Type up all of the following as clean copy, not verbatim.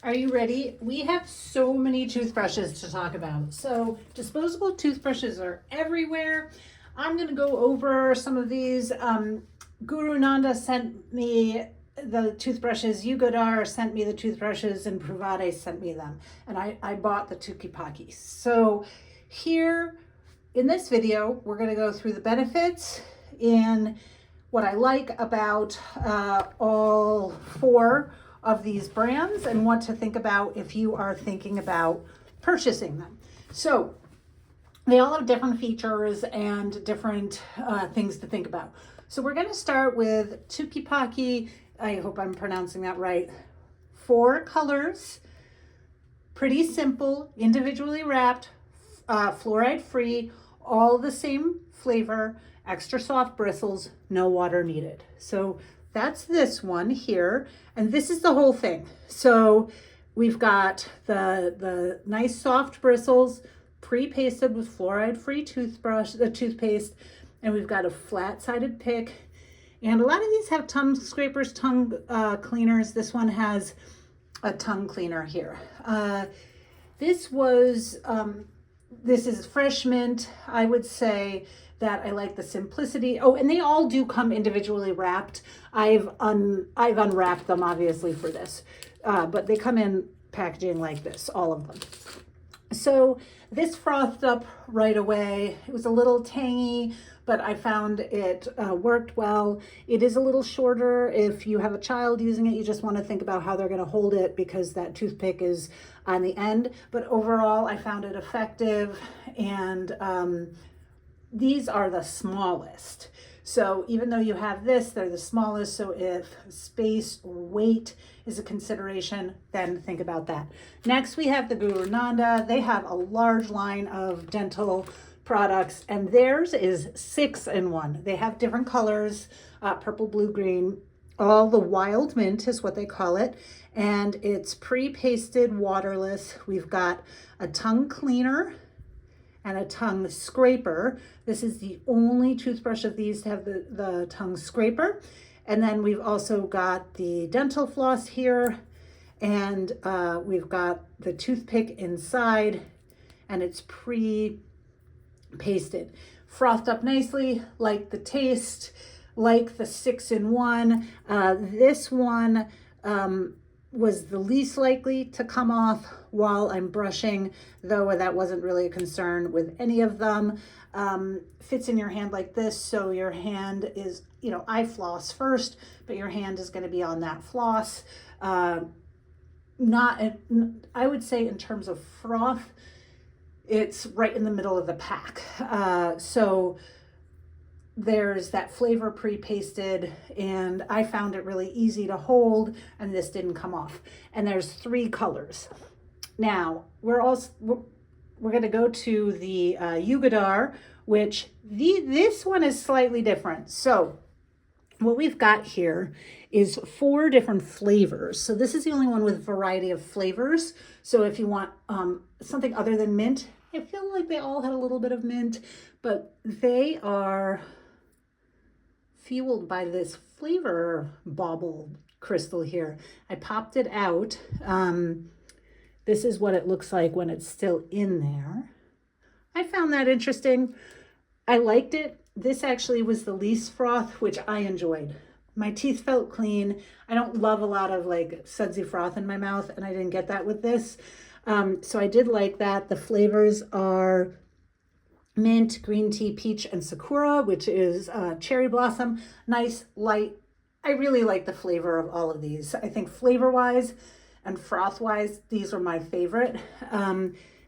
Are you ready? We have so many toothbrushes to talk about. So, disposable toothbrushes are everywhere. I'm going to go over some of these. Guru Nanda sent me the toothbrushes. Yugodar sent me the toothbrushes, and Privade sent me them. And I bought the Tukipaki. So, here in this video, we're going to go through the benefits and what I like about all four of these brands and what to think about if you are thinking about purchasing them. So they all have different features and different things to think about. So we're going to start with Tukipaki. I hope I'm pronouncing that right. 4 colors, pretty simple, individually wrapped, fluoride free, all the same flavor, extra soft bristles, no water needed. So that's this one here. And this is the whole thing. So we've got the nice soft bristles, pre-pasted with fluoride-free toothpaste, and we've got a flat-sided pick. And a lot of these have tongue scrapers, tongue cleaners. This one has a tongue cleaner here. This is fresh mint. I would say that I like the simplicity. Oh, and they all do come individually wrapped. I've unwrapped them obviously for this, but they come in packaging like this, all of them. So this frothed up right away. It was a little tangy, but I found it worked well. It is a little shorter. If you have a child using it, you just want to think about how they're going to hold it because that toothpick is on the end. But overall, I found it effective, and these are the smallest. So even though you have this, they're the smallest. So if space or weight is a consideration, then think about that. Next, we have the Guru Nanda. They have a large line of dental products, and theirs is 6-in-1. They have different colors, purple, blue, green. All the wild mint is what they call it. And it's pre-pasted, waterless. We've got a tongue cleaner and a tongue scraper. This is the only toothbrush of these to have the tongue scraper. And then we've also got the dental floss here, and we've got the toothpick inside, and it's pre-pasted. Frothed up nicely, like the taste, like the 6-in-1. This one was the least likely to come off while I'm brushing, though that wasn't really a concern with any of them. Fits in your hand like this, so your hand is, I floss first, but your hand is going to be on that floss. I would say in terms of froth, it's right in the middle of the pack. So there's that flavor pre-pasted, and I found it really easy to hold, and this didn't come off. And there's 3 colors. Now we're going to go to the Yugodar, which this one is slightly different. So what we've got here is 4 different flavors. So this is the only one with a variety of flavors. So if you want something other than mint, I feel like they all had a little bit of mint, but they are fueled by this flavor bauble crystal here. I popped it out. This is what it looks like when it's still in there. I found that interesting. I liked it. This actually was the least froth, which I enjoyed. My teeth felt clean. I don't love a lot of like sudsy froth in my mouth, and I didn't get that with this. So I did like that. The flavors are mint, green tea, peach, and sakura, which is cherry blossom. Nice, light. I really like the flavor of all of these. I think flavor-wise and froth-wise, these are my favorite.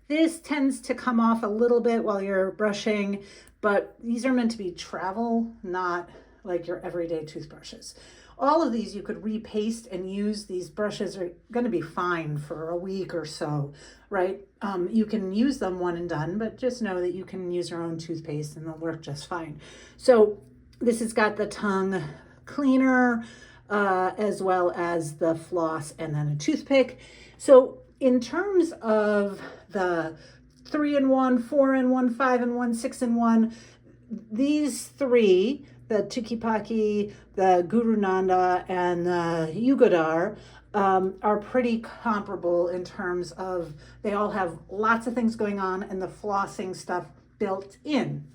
This tends to come off a little bit while you're brushing, but these are meant to be travel, not like your everyday toothbrushes. All of these you could repaste and use. These brushes are going to be fine for a week or so, right? You can use them one and done, but just know that you can use your own toothpaste and they'll work just fine. So this has got the tongue cleaner, as well as the floss and then a toothpick. So in terms of the 3-in-1, 4-in-1, 5-in-1, 6-in-1, these 3, the Tukipaki, the Guru Nanda, and the Yugodar, are pretty comparable in terms of they all have lots of things going on and the flossing stuff built in.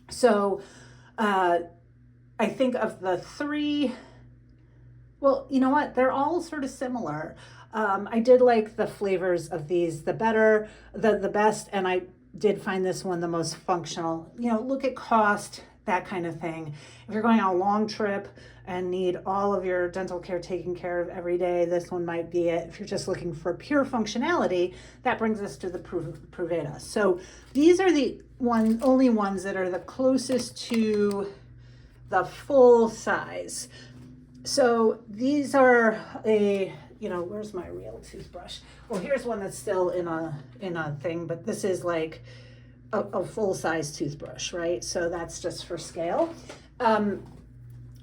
So I think of the three, well, you know what? They're all sort of similar. I did like the flavors of these the best, and I did find this one the most functional. You know, look at cost, that kind of thing. If you're going on a long trip and need all of your dental care taken care of every day, this one might be it. If you're just looking for pure functionality, that brings us to the Pruveda. So these are the only ones that are the closest to the full size. So these are where's my real toothbrush? Well, here's one that's still in a thing, but this is like a full-size toothbrush, right? So that's just for scale.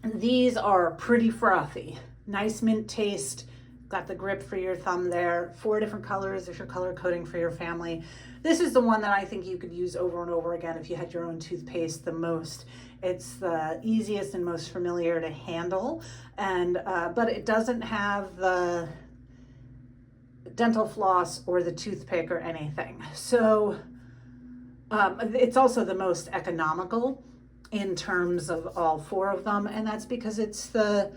These are pretty frothy, nice mint taste, got the grip for your thumb there, 4 different colors if you're color coding for your family. This is the one that I think you could use over and over again if you had your own toothpaste the most. It's the easiest and most familiar to handle, and but it doesn't have the dental floss or the toothpick or anything. So it's also the most economical in terms of all 4 of them, and that's because it's the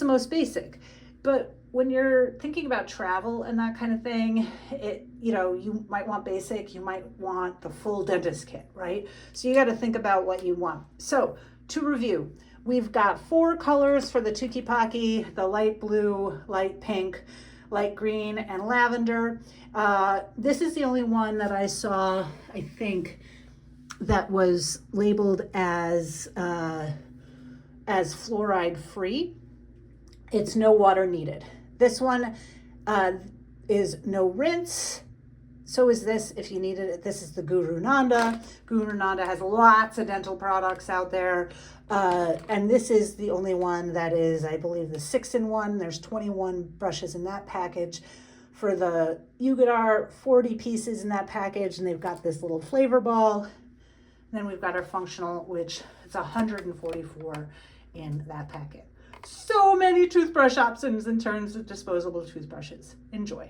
most basic. But when you're thinking about travel and that kind of thing, you might want basic, you might want the full dentist kit, right? So you got to think about what you want. So to review, we've got 4 colors for the Tuki Paki: the light blue, light pink, light green, and lavender. This is the only one that I saw, I think, that was labeled as fluoride free. It's no water needed. This one is no rinse. So is this, if you needed it. This is the Guru Nanda. Guru Nanda has lots of dental products out there. And this is the only one that is, I believe, the 6-in-1. There's 21 brushes in that package. For the Yugadar, 40 pieces in that package. And they've got this little flavor ball. And then we've got our functional, which is 144 in that packet. So many toothbrush options in terms of disposable toothbrushes. Enjoy.